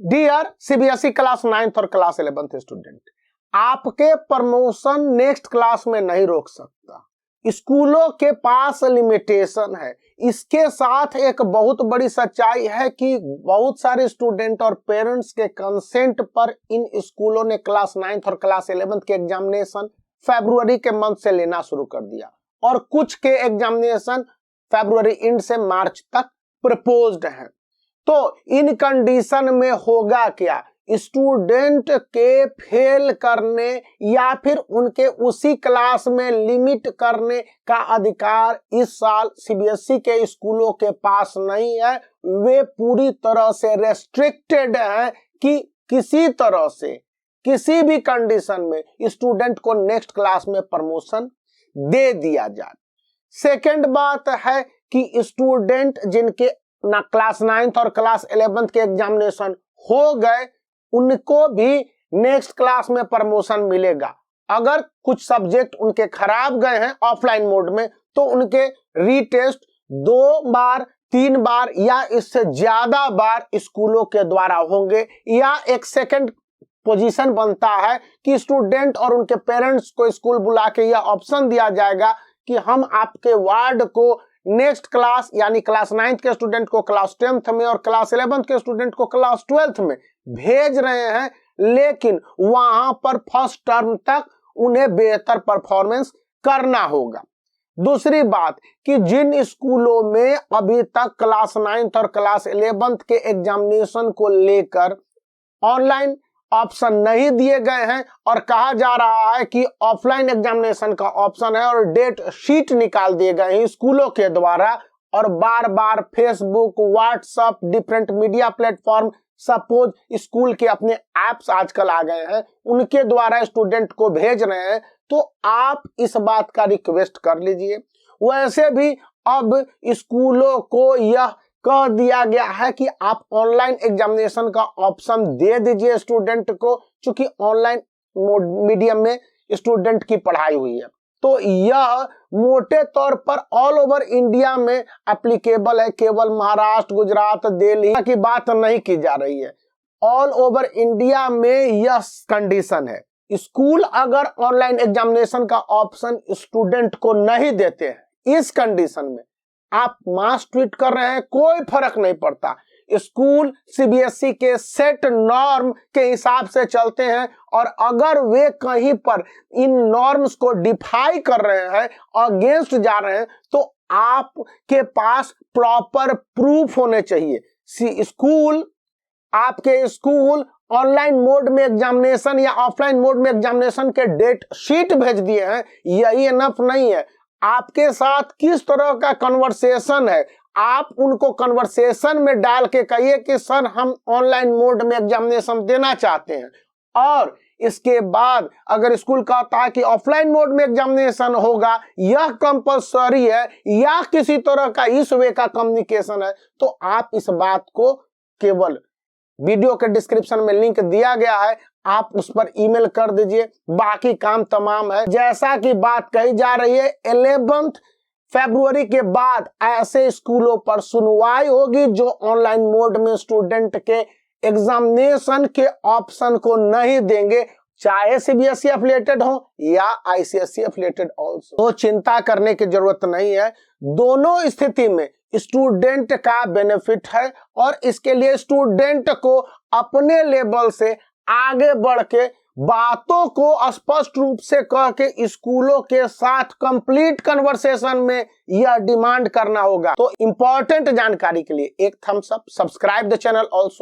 Dear CBSE class 9th और class 11th student, आपके promotion next class में नहीं रोक सकता। स्कूलों के पास लिमिटेशन है। इसके साथ एक बहुत बड़ी सच्चाई है कि बहुत सारे स्टूडेंट और पेरेंट्स के कंसेंट पर इन स्कूलों ने क्लास 9th और क्लास 11th के एग्जामिनेशन फरवरी के मंथ से लेना शुरू कर दिया और कुछ के एग्जामिनेशन फरवरी एंड से मार्च तक प्रपोज्ड हैं। तो इन कंडीशन में होगा क्या, स्टूडेंट के फेल करने या फिर उनके उसी क्लास में लिमिट करने का अधिकार इस साल सीबीएसई के स्कूलों के पास नहीं है। वे पूरी तरह से रेस्ट्रिक्टेड हैं कि किसी तरह से किसी भी कंडीशन में स्टूडेंट को नेक्स्ट क्लास में प्रमोशन दे दिया जाए। सेकंड बात है कि स्टूडेंट जिनके ना क्लास 9th और क्लास 11th के एग्जामिनेशन हो गए उनको भी नेक्स्ट क्लास में प्रमोशन मिलेगा। अगर कुछ सब्जेक्ट उनके खराब गए हैं ऑफलाइन मोड में तो उनके रीटेस्ट 2 बार 3 बार या इससे ज्यादा बार स्कूलों के द्वारा होंगे, या एक सेकंड पोजीशन बनता है कि स्टूडेंट और उनके पेरेंट्स को स्कूल बुला के यह ऑप्शन दिया जाएगा कि हम आपके वार्ड को नेक्स्ट क्लास यानी क्लास 9th के स्टूडेंट को क्लास 10th में और क्लास 11th के स्टूडेंट को क्लास 12th में भेज रहे हैं, लेकिन वहां पर फर्स्ट टर्म तक उन्हें बेहतर परफॉर्मेंस करना होगा। दूसरी बात कि जिन स्कूलों में अभी तक क्लास 9th और क्लास 11th के एग्जामिनेशन को लेकर ऑनलाइन ऑप्शन नहीं दिए गए हैं और कहा जा रहा है कि ऑफलाइन एग्जामिनेशन का ऑप्शन है और डेट शीट निकाल दिए गए हैं स्कूलों के द्वारा, और बार बार Facebook, WhatsApp, different media platform, suppose school के अपने एप्स आजकल आ गए हैं उनके द्वारा स्टूडेंट को भेज रहे हैं, तो आप इस बात का रिक्वेस्ट कर लीजिए। वैसे भी अब स्कूलों को यह कह दिया गया है कि आप ऑनलाइन एग्जामिनेशन का ऑप्शन दे दीजिए स्टूडेंट को, क्योंकि ऑनलाइन मीडियम में स्टूडेंट की पढ़ाई हुई है। तो यह मोटे तौर पर ऑल ओवर इंडिया में एप्लीकेबल है, केवल महाराष्ट्र, गुजरात, दिल्ली की बात नहीं की जा रही है। ऑल ओवर इंडिया में यह कंडीशन है। स्कूल अगर ऑनलाइन एग्जामिनेशन का ऑप्शन स्टूडेंट को नहीं देते हैं, इस कंडीशन में आप मास ट्वीट कर रहे हैं, कोई फर्क नहीं पड़ता। स्कूल सीबीएसई के सेट नॉर्म के हिसाब से चलते हैं और अगर वे कहीं पर इन नॉर्म्स को डिफाई कर रहे हैं, अगेंस्ट जा रहे हैं, तो आपके पास प्रॉपर प्रूफ होने चाहिए। आपके स्कूल ऑनलाइन मोड में एग्जामिनेशन या ऑफलाइन मोड में एग्जामिनेशन के डेट शीट भेज दिए हैं, यही इनफ नहीं है। आपके साथ किस तरह का कन्वर्सेशन है, आप उनको कन्वर्सेशन में डाल के कहिए कि सर हम ऑनलाइन मोड में एग्जामिनेशन देना चाहते हैं, और इसके बाद अगर स्कूल कहता है कि ऑफलाइन मोड में एग्जामिनेशन होगा, यह कंपलसरी है या किसी तरह का इस वे का कम्युनिकेशन है, तो आप इस बात को केवल वीडियो के डिस्क्रिप्शन में लिंक दिया गया है, आप उस पर ईमेल कर दीजिए, बाकी काम तमाम है। जैसा कि बात कही जा रही है 11 फरवरी के बाद ऐसे स्कूलों पर सुनवाई होगी जो ऑनलाइन मोड में स्टूडेंट के एग्जामिनेशन के ऑप्शन को नहीं देंगे, चाहे सीबीएसई एफिलिएटेड हो या आईसीएसई एफिलिएटेड ऑल्सो। तो चिंता करने की जरूरत नहीं है, दोनों स्थिति में स्टूडेंट का बेनिफिट है और इसके लिए स्टूडेंट को अपने लेवल से आगे बढ़ के बातों को स्पष्ट रूप से कह के स्कूलों के साथ कंप्लीट कन्वर्सेशन में यह डिमांड करना होगा। तो इंपॉर्टेंट जानकारी के लिए एक thumbs up, subscribe the channel also.